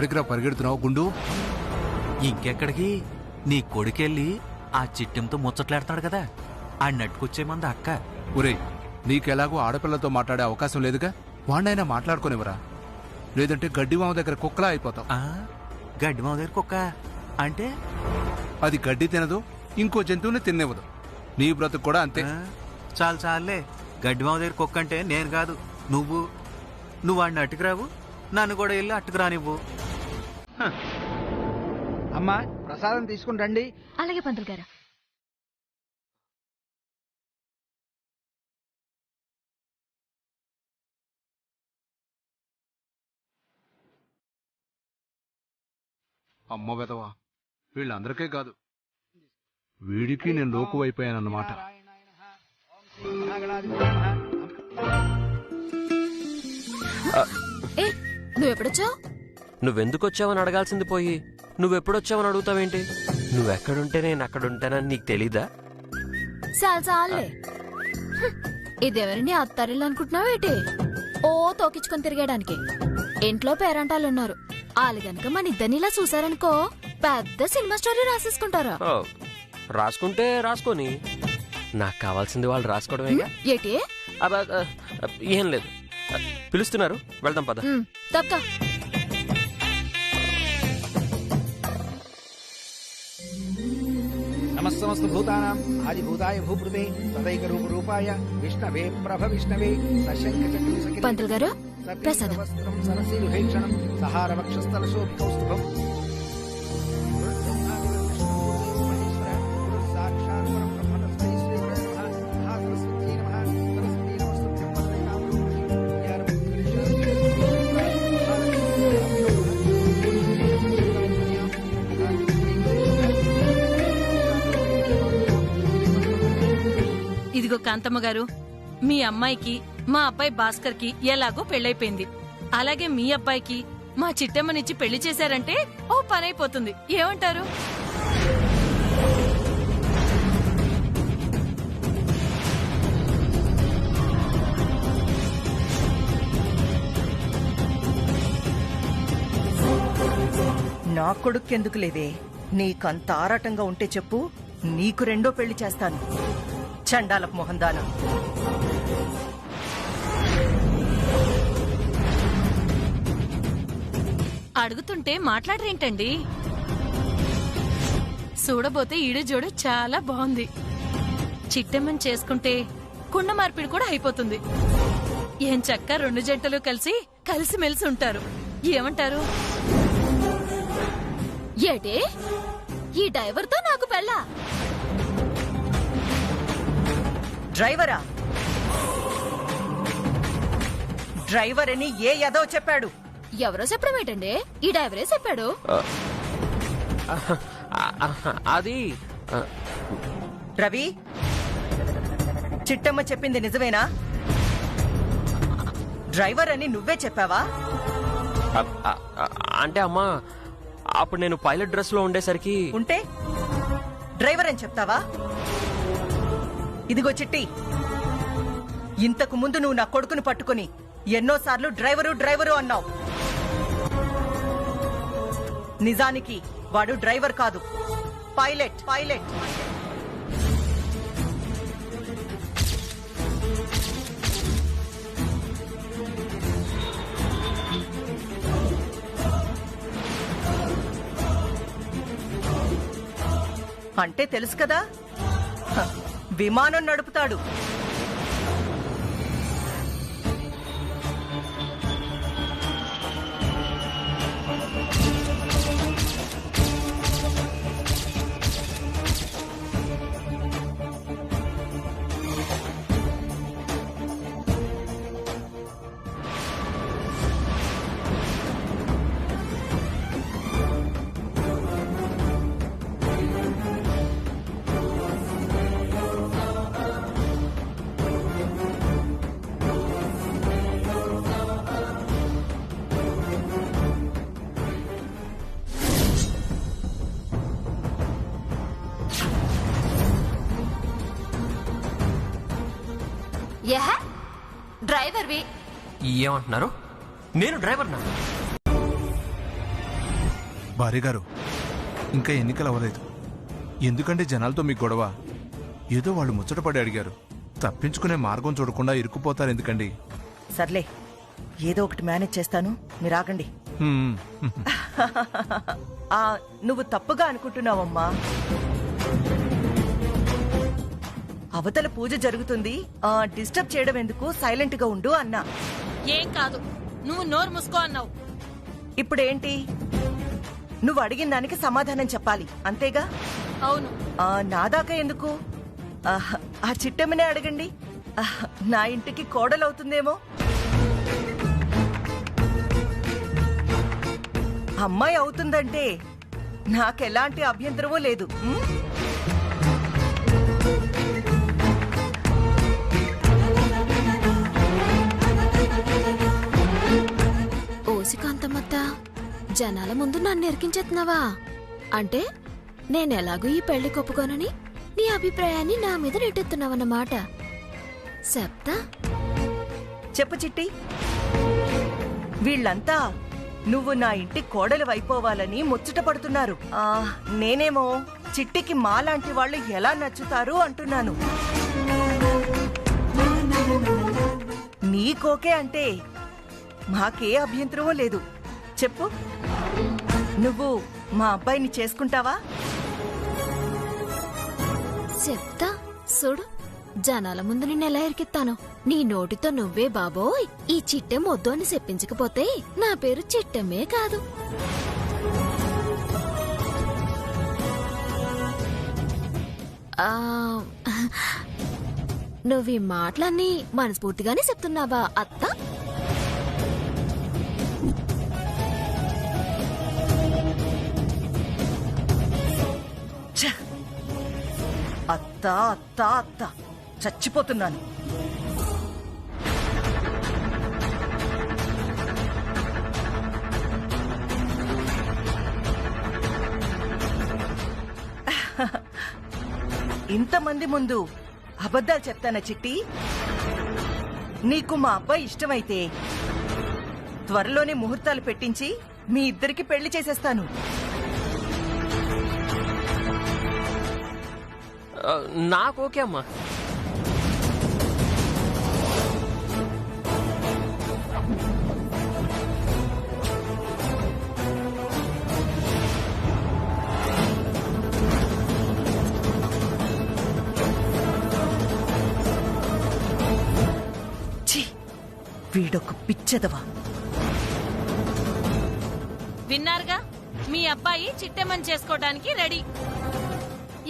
ఎక్కడికి రా పరిగెడుతున్నావు గుండు? ఇంకెక్కడికి? నీ కొడుకెళ్ళి ఆ చిట్టెంతో ముచ్చట్లాడతాడు కదా, ఆడినట్టుకొచ్చేమంది అక్క. ఒరేయ్, నీకెలాగో ఆడపిల్లతో మాట్లాడే అవకాశం లేదుగా, వాణ్ణైనా మాట్లాడుకోనివరా, లేదంటే గడ్డివామ దగ్గర కుక్కలా అయిపోతావు. గడ్డిమావ దగ్గర కుక్క అంటే? అది గడ్డి తినదు, ఇంకో జంతువుని తినేవదు. నీ బ్రతుకు కూడా అంతే. చాలు చాలులే, గడ్డిమావ దగ్గర కుక్క అంటే నేను కాదు, నువ్వు వాడిని అట్టుకురావు, నన్ను కూడా వెళ్ళి అట్టుకురానివ్వు. అమ్మా, ప్రసాదం తీసుకుని రండి. అలాగే పంతులు గారు. అమ్మ వెదవా, వీళ్ళందరికీ కాదు, వీడికి నేను లోకువైపోయానన్నమాట. నువ్వెప్పుడొచ్చావు? నువ్వెందుకొచ్చావని అడగాల్సింది పోయి నువ్వెప్పుడొచ్చావని అడుగుతావేంటి? నువ్వెక్కడుంటే నేను అక్కడుంటానని నీకు తెలీదా? చాలే, ఇదెవరిని అత్తారిల్లు అనుకుంటున్నావేటి? ఓ తోకించుకొని తిరిగేయడానికి. ఇంట్లో పేరంటాలున్నారు, వాళ్ళు గనక మన ఇద్దరిని ఇలా చూసారనుకో పెద్ద సినిమా స్టోరీ రాసేసుకుంటారా. రాసుకుంటే రాసుకోని, నాకు కావాల్సింది వాళ్ళు రాసుకోవడమేగా. ఏటి? ఏం లేదు, పిలుస్తున్నారు, వెళ్దాం పద. తప్పక. నమస్సమస్తు భూతానాం ఆదిభూతాయ భూపృతే తదైక రూప రూపాయ విష్ణవే ప్రభ విష్ణవే సశంఖ చక్ర పంతులు గారు, ప్రసాదం. వస్త్రం సరసిరుహేక్షణం సహార వక్షస్థల శోభికౌస్తుభం. ఇదిగో కాంతమ్మ గారు, మీ అమ్మాయికి మా అబ్బాయి భాస్కర్ కి ఎలాగో పెళ్ళైపోయింది. అలాగే మీ అబ్బాయికి మా చిట్టమ్మనిచ్చి పెళ్లి చేశారంటే ఓ పనైపోతుంది. ఏమంటారు? నా కొడుకెందుకు లేవే, నీకంత ఆరాటంగా ఉంటే చెప్పు, నీకు రెండో పెళ్లి చేస్తాను. చండాలపు మొహందాన. అడుగుతుంటే మాట్లాడరేంటండి? చూడబోతే ఈడు జోడు చాలా బాగుంది. చిట్టమ్మని చేసుకుంటే కుండ మార్పిడి కూడా అయిపోతుంది. ఏం చక్క రెండు జంటలు కలిసిమెలిసి ఉంటారు. ఏమంటారు? ఏటి? ఈ డ్రైవర్తో నాకు పెళ్ళా? డ్రైవరా? డ్రైవర్ అని ఏ యదో చెప్పాడు? ఎవరో చెప్పడం ఏంటండి? ఈ డ్రైవరే చెప్పాడు. అది రవి, చిట్టమ్మ చెప్పింది నిజమేనా? డ్రైవర్ అని నువ్వే చెప్పావా? అంటే అమ్మా, అప్పుడు నేను పైలట్ డ్రెస్ లో ఉండేసరికి. ఉంటే డ్రైవర్ అని చెప్తావా? ఇదిగో చిట్టి, ఇంతకు ముందు నువ్వు నా కొడుకుని పట్టుకుని ఎన్నోసార్లు డ్రైవరు అన్నావు. నిజానికి వాడు డ్రైవర్ కాదు, పైలట్. అంటే తెలుసు కదా, విమానం నడుపుతాడు. డ్రైవర్వి. ఏమంటున్నారు? నేను డ్రైవర్నా? భార్య గారు, ఇంకా ఎన్నికలు అవ్వలేదు. ఎందుకంటే జనాలతో మీకు గొడవ? ఏదో వాళ్ళు ముచ్చటపడి అడిగారు. తప్పించుకునే మార్గం చూడకుండా ఇరుక్కుపోతారు ఎందుకండి? సర్లే, ఏదో ఒకటి మేనేజ్ చేస్తాను, మీరు ఆగండి. హ్మ్. నువ్వు తప్పుగా అనుకుంటున్నావమ్మా. అవతల పూజ జరుగుతుంది, డిస్టర్బ్ చేయడం ఎందుకు, సైలెంట్ గా ఉండు అన్నా. ఏం కాదు, నువ్వు నోరు మూసుకో అన్నావు. ఇప్పుడేంటి? నువ్వు అడిగిన దానికి సమాధానం చెప్పాలి, అంతేగా? అవును. నా దాకా ఎందుకు? ఆ చిట్టమ్మనే అడగండి, నా ఇంటికి కోడలవుతుందేమో. అమ్మాయి అవుతుందంటే నాకెలాంటి అభ్యంతరమూ లేదు. ఓసి కాంతమ్మత్త, జనాల ముందు నన్ను ఎరికించేస్తున్నావా? అంటే నేనెలాగూ ఈ పెళ్లి కొప్పుకోనని నీ అభిప్రాయాన్ని నా మీద నెట్టెత్తున్నావన్నమాట. చెప్తా. చెప్పు చిట్టి. వీళ్ళంతా నువ్వు నా ఇంటి కోడలు అయిపోవాలని ముచ్చట పడుతున్నారు. నేనేమో చిట్టికి మాలాంటి వాళ్ళు ఎలా నచ్చుతారు అంటున్నాను. నీకోకే అంటే మాకే అభ్యంతరమూ లేదు. చెప్పు, నువ్వు మా అబ్బాయిని చేసుకుంటావా? చెప్తా చూడు, జనాల ముందు నిన్నెలా ఎరికిస్తాను. నీ నోటితో నువ్వే బాబోయ్ ఈ చిట్టెం వద్దు అని చెప్పించకపోతే నా పేరు చిట్టెమ్మే కాదు. నువ్వు ఈ మాటలన్నీ మనస్ఫూర్తిగానే చెప్తున్నావా అత్త? అత్త అత్త అత్త చచ్చిపోతున్నాను. ఇంతమంది ముందు అబద్ధాలు చెప్తానా చిట్టి? నీకు మా అబ్బాయి ఇష్టమైతే త్వరలోనే ముహూర్తాలు పెట్టించి మీ ఇద్దరికి పెళ్లి చేసేస్తాను. నాకు ఓకే అమ్మా. వీడొక పిచ్చదవా. విన్నారుగా, మీ అబ్బాయి చిట్టెమ్మని చేసుకోవడానికి రెడీ.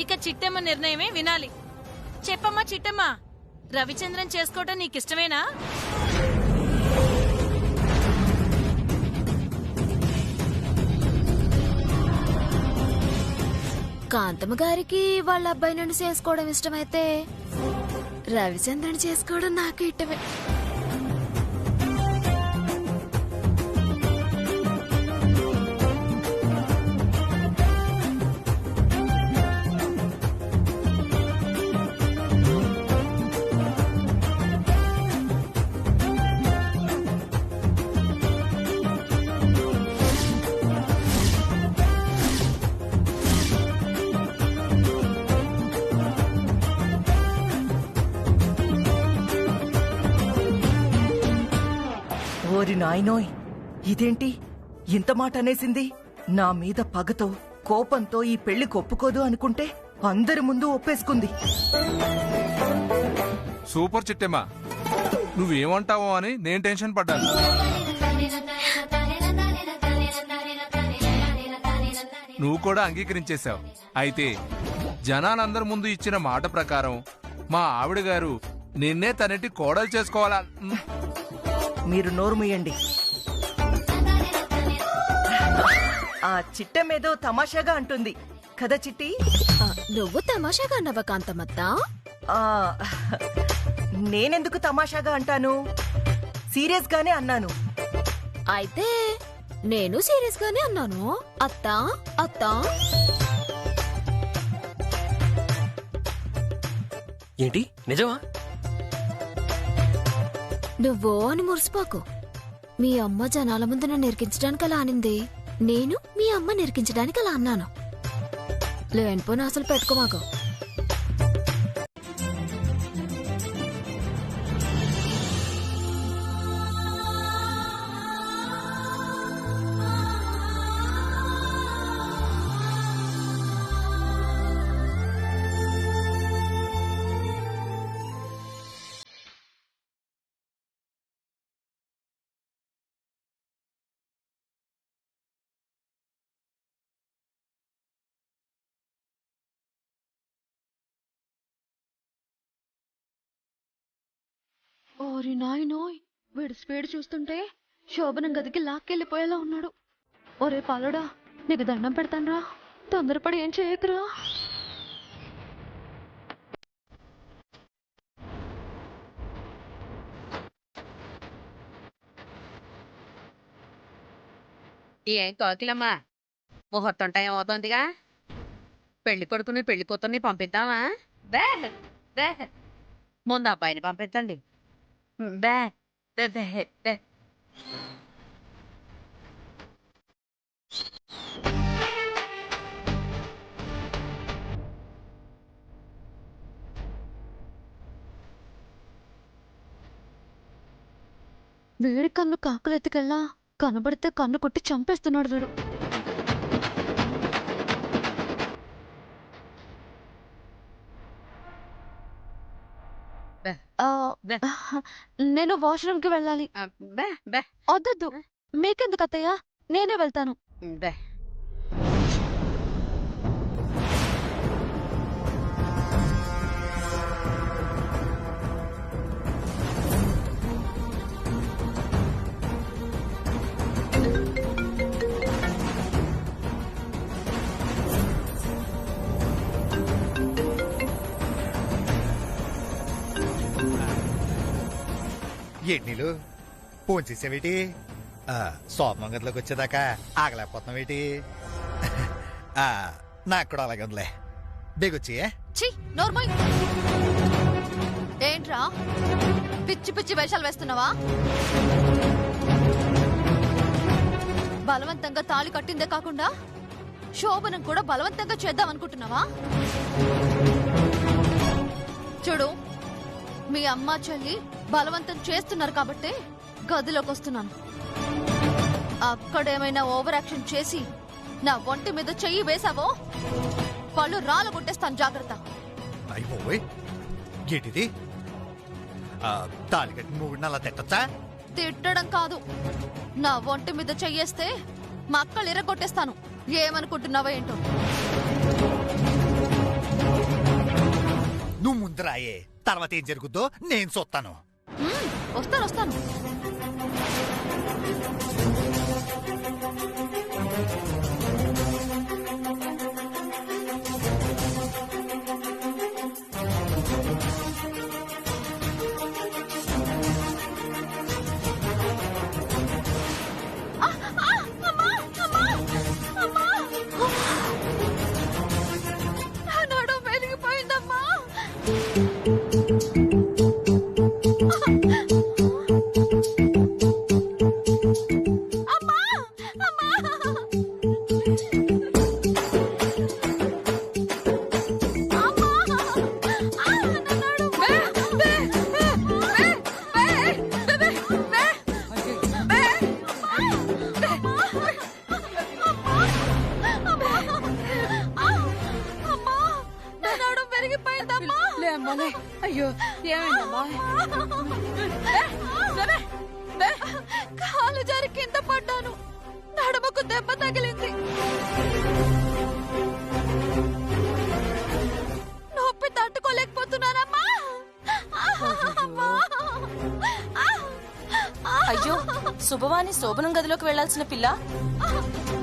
ఇక చిట్టెమ్మ నిర్ణయమే వినాలి. చెప్పమ్మా చిట్టెమ్మ, రవిచంద్రన్ చేసుకోవటం నీకిష్టమేనా? కాంతమ్మ గారికి వాళ్ళ అబ్బాయి నన్ను చేసుకోవడం ఇష్టమైతే రవిచంద్రన్ చేసుకోవడం నాకు ఇష్టమే. ఓరి నాయనోయ్, ఇదేంటి ఇంత మాట అనేసింది? నా మీద పగతో కోపంతో ఈ పెళ్లి ఒప్పుకోదు అనుకుంటే అందరి ముందు ఒప్పేసుకుంది. సూపర్ చిట్టెమ్మా, నువ్వేమంటావో అని నేను టెన్షన్ పడ్డాను. నువ్వు కూడా అంగీకరించేశావు. అయితే జనాలందరి ముందు ఇచ్చిన మాట ప్రకారం మా ఆవిడ గారు నిన్నే తనటి కోడలు చేసుకోవాలా? మీరు నోరు మూయండి. ఆ చిట్టమేదో తమాషాగా అంటుంది కదా చిట్టి? నువ్వు తమాషాగా అన్నవా కాంతమ్మత్త? నేనెందుకు తమాషాగా అంటాను? సీరియస్ గానే అన్నాను. అయితే నేను సీరియస్ గానే అన్నాను. అత్తా అత్తా. ఏంటి నిజమా? నువ్వో అని మురిసిపోకు. మీ అమ్మ జనాల ముందు నన్ను ఎరికించడానికి అలా అనింది. నేను మీ అమ్మ నిరికించడానికి అలా అన్నాను. లేనిపోయిన అసలు పెట్టుకోమాకు. ఓరి నాయనోయ్, వీడు స్పీడ్ చూస్తుంటే శోభనం గదికి లాక్కెళ్ళిపోయేలా ఉన్నాడు. ఒరే పాలుడా, నీకు దండం పెడతాన్రా, తొందరపడి ఏం చేయకురా. ఏం కోకిలమ్మా, ముహూర్తం టైం అవుతోందిగా, పెళ్లి కొడుకుని పెళ్లి కూతుర్ని పంపిద్దామా? బే బే ముందు అబ్బాయిని పంపించండి. బే బే బే బే. వేడి కన్ను కాకులెత్తుకెళ్ళా, కనబడితే కన్ను కొట్టి చంపేస్తున్నాడు వీడు. ఆ, బే. నేను వాష్రూమ్కి వెళ్ళాలి. బే బే వద్దొద్దు, మీకెందుకు అత్తయ్య, నేనే వెళ్తాను. బే. ఏంటి నీళ్ళు ఫోన్ చేసావేటి? సోమంగంలోకి వచ్చేదాకా ఆగలేకపోతున్నావేటి? నాకు కూడా అలాగే ఉందిలే, బేగొచ్చి. ఛీ, నోర్మోయ్. ఏంట్రా పిచ్చి పిచ్చి వేషాలు వేస్తున్నావా? బలవంతంగా తాళి కట్టిందే కాకుండా శోభనం కూడా బలవంతంగా చేద్దాం అనుకుంటున్నావా? చూడు, మీ అమ్మ చెల్లి బలవంతం చేస్తున్నారు కాబట్టి గదిలోకి వస్తున్నాను. అక్కడేమైనా ఓవర్ యాక్షన్ చేసి నా ఒంటి మీద చెయ్యి వేసావో పళ్ళు రాళ్ళు కొట్టేస్తాను, జాగ్రత్త. అయిపోయి ఏంటిది? తాళి కట్టిన మూగుడిని అలా తిట్టచ్చా? తిట్టడం కాదు, నా ఒంటి మీద చెయ్యేస్తే మా అక్కలు ఇరగొట్టేస్తాను. ఏమనుకుంటున్నావా ఏంటో? నువ్వు ముందు రాయే, తర్వాత ఏం జరుగుద్దో నేను చూస్తాను. వస్తాను. నడు వెలిగిపోయిందమ్మా. అయ్యో, ఏమైందమ్మా? కాలు జారి కింద పడ్డాను, నడుముకు దెబ్బ తగిలింది. నొప్పి తట్టుకోలేకపోతున్నానమ్మా. అయ్యో, శుభవాణి శోభనం గదిలోకి వెళ్లాల్సిన పిల్ల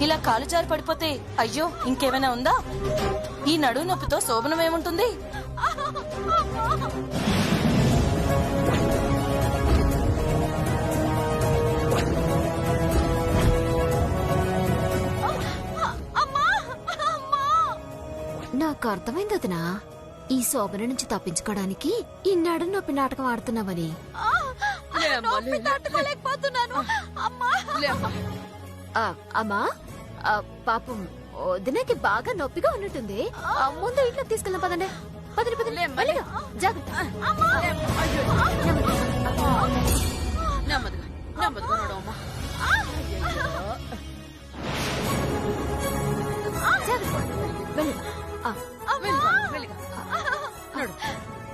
ఇలా కాలు జారి పడిపోతే అయ్యో ఇంకేమైనా ఉందా? ఈ నడుము నొప్పితో శోభనం ఏముంటుంది? నాకు అర్థమైంది వదినా, ఈ శోభన నుంచి తప్పించుకోవడానికి ఈ నడుము నొప్పి నాటకం ఆడుతున్నావని. నొప్పి తట్టుకోలేకపోతున్నాను. అమ్మా, పాపం వదినకి బాగా నొప్పిగా ఉన్నట్టుంది. ముందు ఇంట్లో తీసుకెళ్ళాం పదండి. పదండి పదండి, మెల్లిగా, జాగ్రత్త. నెమ్మదిగా నెమ్మదిగా నడవమ్మా.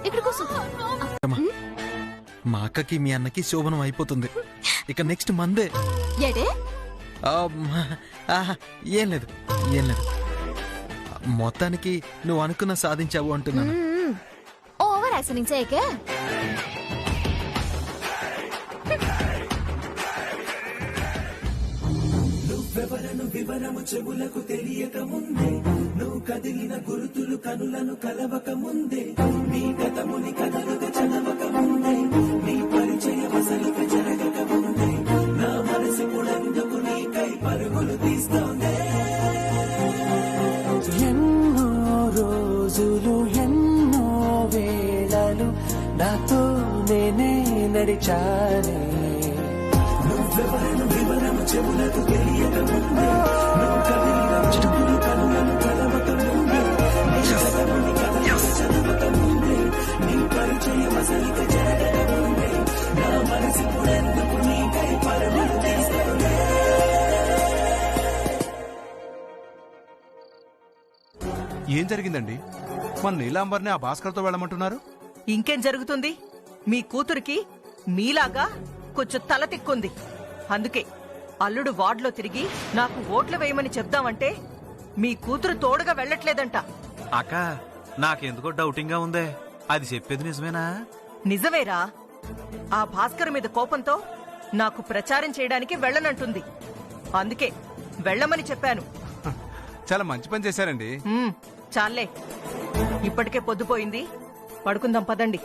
ఇక్కడ కూర్చో. మా అక్కకి మీ అన్నకి శోభనం అయిపోతుంది. ఇక నెక్స్ట్ మందే. ఏడే ఏం లేదు ఏం లేదు. మొత్తానికి నువ్వు అనుకున్న సాధించావు అంటున్నాను. ఓవర్ యాక్సనింగ్ చేయకే. నువ్వెవరను వివరము చెవులకు తెలియక ముందే, నువ్వు కదిలిన గురుతులు కనులను కలవక ముందే, నీ గతముని కథలుగా చదవక ముందే, నీ పరిచయ వసలిక జరగక ముందే, నా మనసు పుడందుకు నీకై పరుగులు తీస్తోందే. ఎన్నో రోజులు ఎన్నో వేళలు నాతో నేనే నడిచానే. నువ్వెవరను వివరము చెవులకు తెలియక ముందే, నువ్వు కదిలిన గురుతులు కనులను కలవక ముందే, నీ గతముని కథలుగా చదవక ముందే, నీ పరిచయ వసలిక జరగక ముందే, నా మనసు పుడందుకు నీకై పరుగులు తీస్తోందే. ఏం జరిగిందండి? మన నీలాంబర్ని ఆ భాస్కర్తో వెళ్ళమంటున్నారు. ఇంకేం జరుగుతుంది? మీ కూతురికి మీలాగా కొంచెం తల తిక్కుంది. అందుకే అల్లుడు వార్డులో తిరిగి నాకు ఓట్లు వేయమని చెప్దామంటే మీ కూతురు తోడుగా వెళ్ళట్లేదంట. అక్క నాకెందుకో డౌటింగ్ గా ఉందే. అది చెప్పేది నిజమేనా? నిజమేరా. ఆ భాస్కర్ మీద కోపంతో నాకు ప్రచారం చేయడానికి వెళ్ళనంటుంది. అందుకే వెళ్ళమని చెప్పాను. చాలా మంచి పని చేశారండి. చాలే, ఇప్పటికే పొద్దుపోయింది. పడుకుందాం పదండి.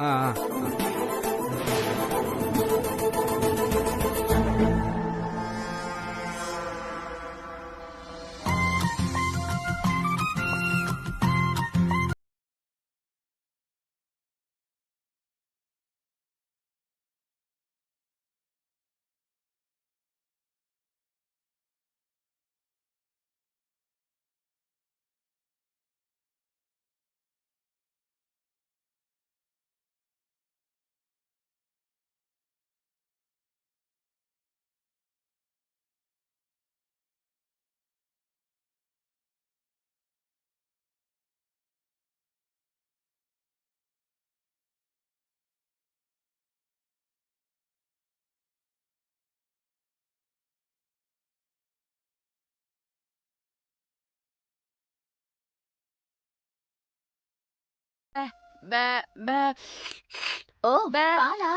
ఓ పాలా?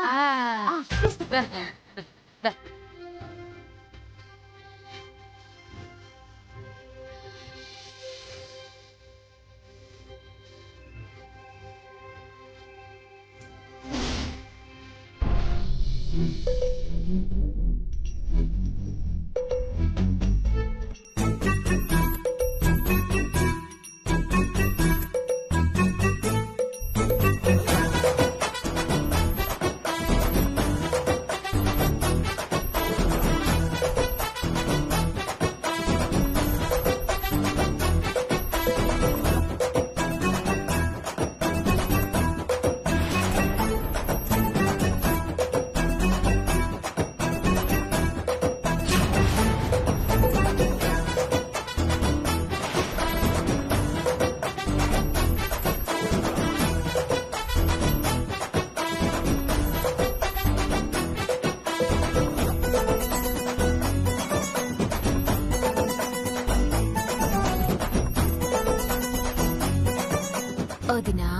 వదినా,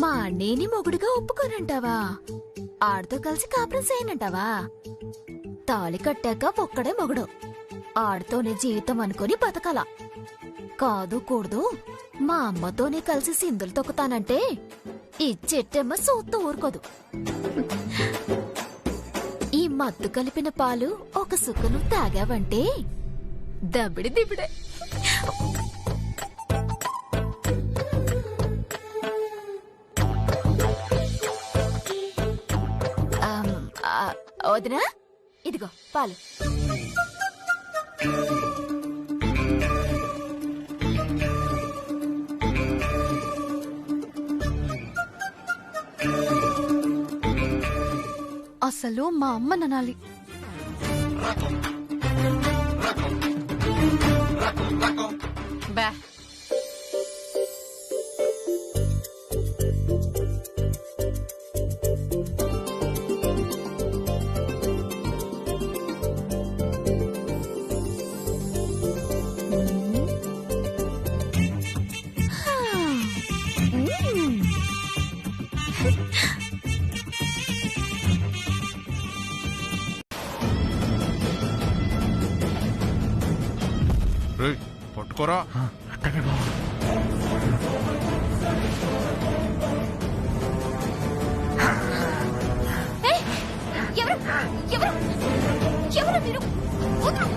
మా అన్నేని మొగుడుగా ఒప్పుకోనంటావా? ఆడితో కలిసి కాపురం చేయనంటావా? తాళి కట్టాక ఒక్కడే మొగుడు, ఆడితోనే జీవితం అనుకుని బతకాల. కాదు కూడదు, మా అమ్మతోనే కలిసి సిందులు తొక్కుతానంటే ఈ చెట్టెమ్మ సూత్తు ఊరుకోదు. ఈ మత్తు కలిపిన పాలు ఒక సుక్కను తాగావంటే దబిడి దిబిడే. వదినా, ఇదిగో పాలు. అసలు మా అమ్మ ననాలి. బా రేయ్, పట్టుకోరా. ఎవరు ఎవరు ఎవరు మీరు? వదలు.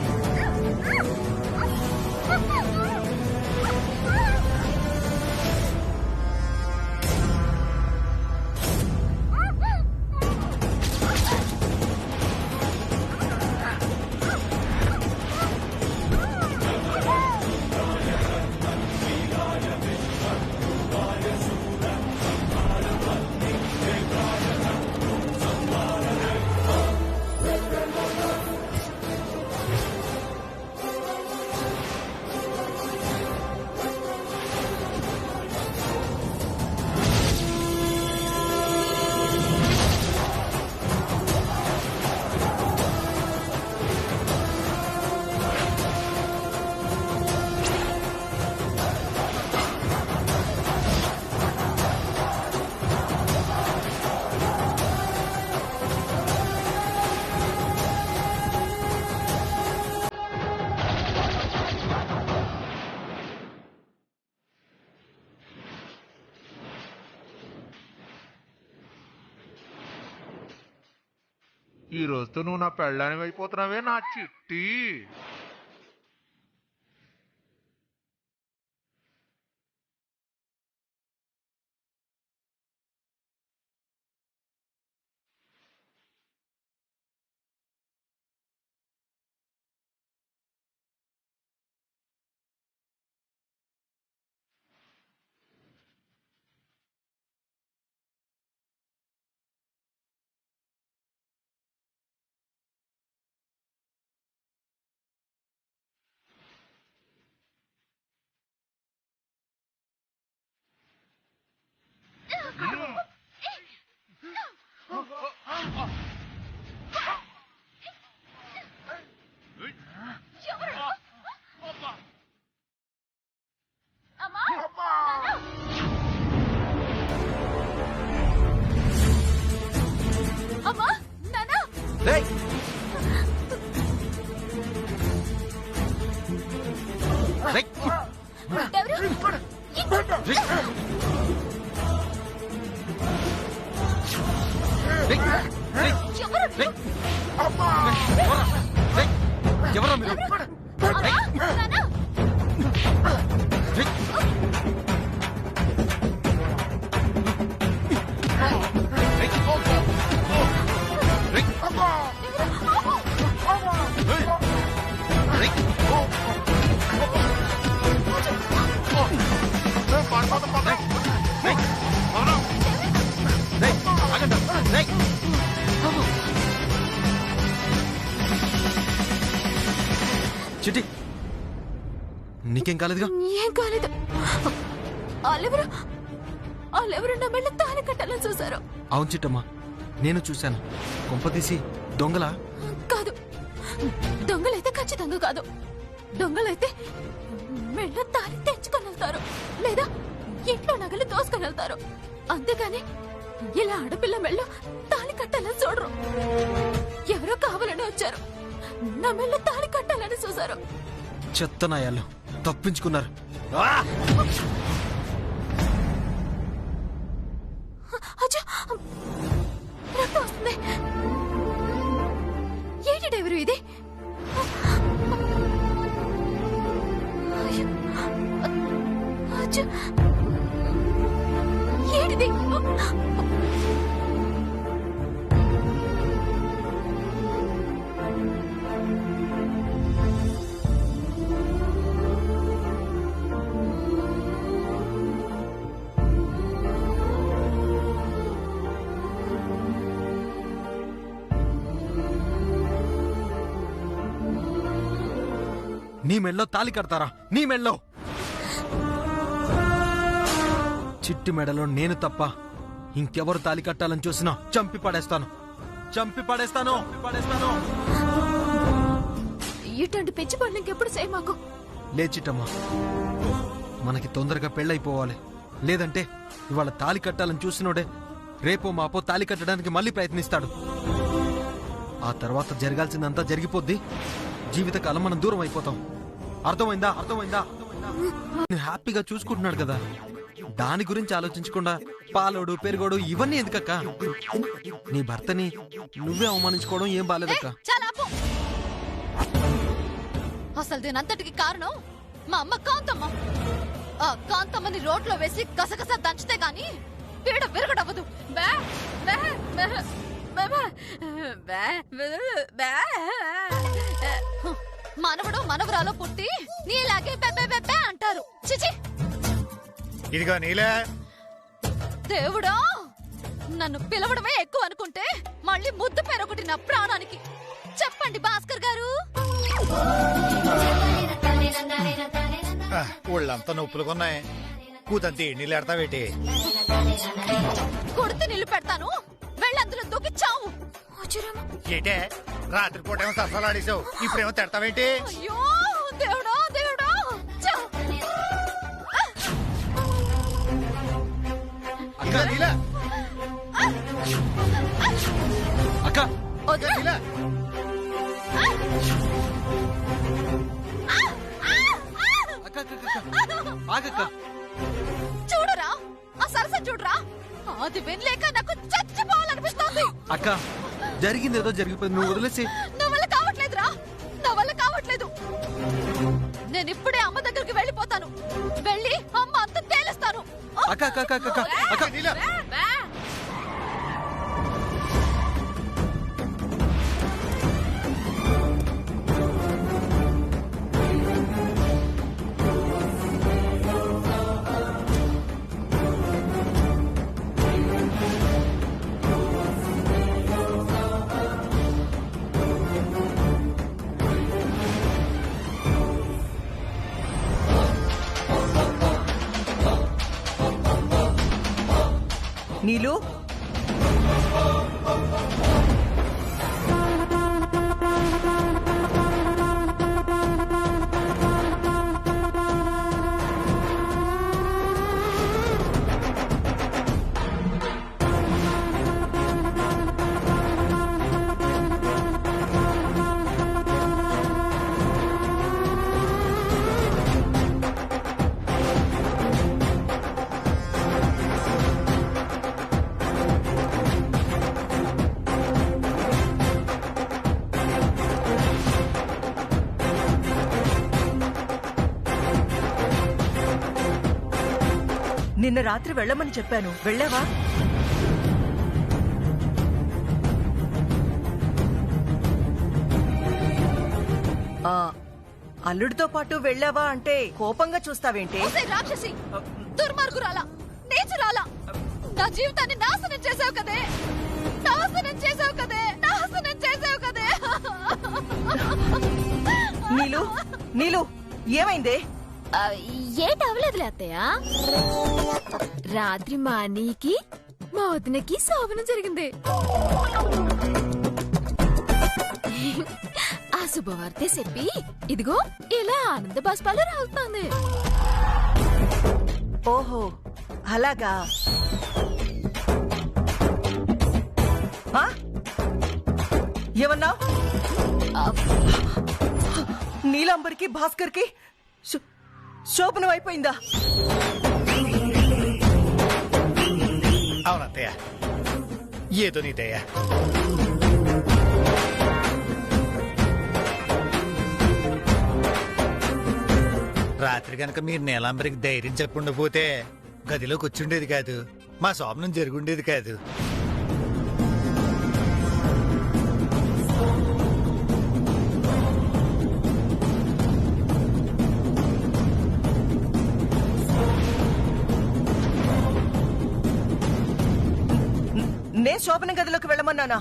ఈ రోజుతో నువ్వు నా పెళ్ళాని అయిపోతున్నావే నా చిట్టి. ఎవరా మీరు? చిట్టి, నీకేం కాలేదుగా? ఏం కాలేదు. వాళ్ళెవరు నా మెళ్ళ తాళి కట్టాలని చూశారు. అవును చిట్టమ్మా, నేను చూశాను. కొంపతీసి దొంగలా? కాదు, దొంగలైతే ఖచ్చితంగా కాదు. దొంగలైతే మెళ్ళ తాళి తెచ్చుకొని వెళ్తారు, లేదా ఇంట్లో నగలు దోసుకొని వెళ్తారు. అంతేగాని ఇలా ఆడపిల్ల మెళ్ళ తాళి కట్టాలని చూడరు. ఎవరో కావాలని వచ్చారు, నా మెళ్ళ తాళి కట్టాలని చూశారు. చెత్తనాయాలు తప్పించుకున్నారు. రక్తం వస్తుంది. ఏంటి డ్రైవరు ఇది? ఏంటిది? నీ మెళ్ళో తాలి కడతారా? నీ మెళ్ళో చిట్టి మెడలో నేను తప్ప ఇంకెవరు తాలి కట్టాలని చూసినా చంపి పడేస్తాను. ఇటువంటి పిచ్చి పనులు ఇంకెప్పుడు చేయి మాకు. లేచిటమ్మా, మనకి తొందరగా పెళ్ళైపోవాలి. లేదంటే ఇవాళ తాలి కట్టాలని చూసినోడే రేపో మాపో తాలి కట్టడానికి మళ్ళీ ప్రయత్నిస్తాడు. ఆ తర్వాత జరగాల్సిందంతా జరిగిపోద్ది. జీవితకాలం మనం దూరం అయిపోతాం. అర్థమైందా? హ్యాపీగా చూసుకుంటున్నాడు కదా, దాని గురించి ఆలోచించకుండా పాలోడు పెరుగోడు ఇవన్నీ ఎందుకక్క? నీ భర్తని నువ్వే అవమానించుకోవడం ఏం బాలేదక్క. అసలు దీనంతటికి కారణం మా అమ్మ కాంతమ్మ. ఆ కాంతమ్మని రోడ్లో వేసి కసకస దంచితే గాని పీడ విరగడవ్వదు. మనవడు మనవరాలో పుట్టి నీలాగే బెబ్బె అంటారు. చిచి, ఇదిగో నీలే. దేవుడా, నన్ను పిలవడమే ఎక్కువ అనుకుంటే మళ్ళీ ముద్దు పేరొకటి నా ప్రాణానికి. చెప్పండి భాస్కర్ గారు. ఒళ్ళంతా నొప్పులుగా ఉన్నాయి. కూతంతే నీళ్ళు ఎడతావేటి? కొడితే నీళ్లు పెడతాను, వెళ్ళి అందులో దూకి చావు. ఏటే రాత్రిపూట ఏమో సరసలాడేసావు, ఇప్పుడేమో తిడతావేంటి? అయ్యో దేవుడా దేవుడా. అక్క చూడరా, ఆ సరస చూడరా. అది వినలేక నాకు చచ్చిపోవాలనిపిస్తోంది. అక్క, జరిగింది ఏదో జరిగిపోయింది, నువ్వు వదిలేసి. నా వల్ల కావట్లేదురా, నా వల్ల కావట్లేదు. నేను ఇప్పుడే అమ్మ దగ్గరికి వెళ్ళిపోతాను. వెళ్ళి అమ్మ అంత తేలుస్తాను. అక్క అక్క అక్క అక్క అక్క నీలు, నిన్న రాత్రి వెళ్ళమని చెప్పాను, వెళ్ళావా? అల్లుడితో పాటు వెళ్ళావా అంటే కోపంగా చూస్తావేంటి? రాక్షసి, దుర్మార్గురాలా, నీచురాలా, నా జీవితాన్ని నాశనం చేసావు కదే, నాశనం చేసావు కదే, నాశనం చేసావు కదే. నీలు, నీలు, ఏమైందే? ఏటి అవలేదులే అత్తయ్య. రాత్రి మా అన్నయ్యకి మా వదినకి శోభనం జరిగింది. ఆ శుభవార్తే చెప్పి ఇదిగో ఇలా ఆనంద బాష్పాలు రాలుతోంది. ఓహో, అలాగా. ఏమన్నా? నీలాంబరికి భాస్కర్కి శోభనం అయిపోయిందా? అవునత్తయ్య, ఏదో నీదయ్య. రాత్రి గనక మీరు నీలాంబరికి ధైర్యం చెప్పకుండా పోతే గదిలోకి వచ్చిండేది కాదు, మా శోభనం జరుగుండేది కాదు. నే శోభన గదిలోకి వెళ్ళమన్నానా?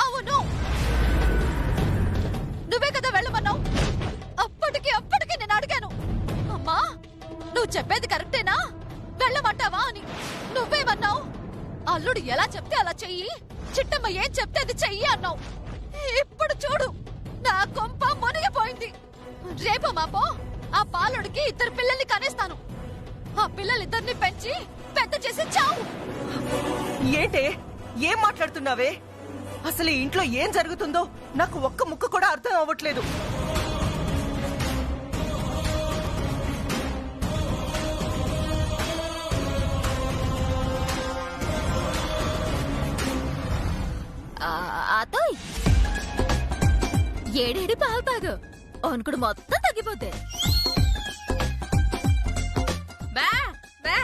అవును, నువ్వే కదా వెళ్ళమన్నావు. అప్పటికి అమ్మా నువ్వు చెప్పేది కరెక్టేనా వెళ్ళమంటావా అని నువ్వేమన్నావు అల్లుడు ఎలా చెప్తే అలా చెయ్యి చిట్టమ్మ ఏం చెప్తే అది చెయ్యి అన్నావు ఇప్పుడు చూడు నా కొంప మునిగిపోయింది రేపు మాపో ఆ పాలుడికి 2 పిల్లల్ని కనేస్తాను ఆ పిల్లలిద్దరిని పెంచి పెద్ద చేసి చావు ఏంటే ఏం మాట్లాడుతున్నావే అసలు ఈ ఇంట్లో ఏం జరుగుతుందో నాకు ఒక్క ముక్క కూడా అర్థం అవ్వట్లేదు అతోయ్ ఏడేడి పాలు తాగు అనుకుడు మొత్తం తగ్గిపోతే బా బా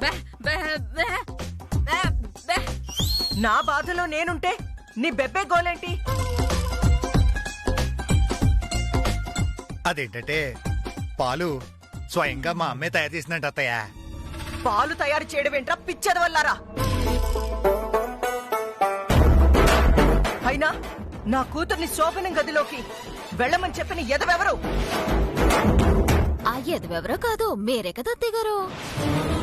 బా బా బా బా బా నా బాధలో నేనుంటే నీ బెబ్బే గోలేంటి అదేంటంటే పాలు స్వయంగా మా అమ్మే తయారు చేసినట్టు అత్తయ్య. పాలు తయారు చేయడం ఏంట్రా పిచ్చదవల్లారా అయినా నా కూతుర్ని శోభనం గదిలోకి వెళ్ళమని చెప్పిన ఎదవెవరు ఆ ఎదవెవరో కాదు మీరే కదా అత్తయ్య గారు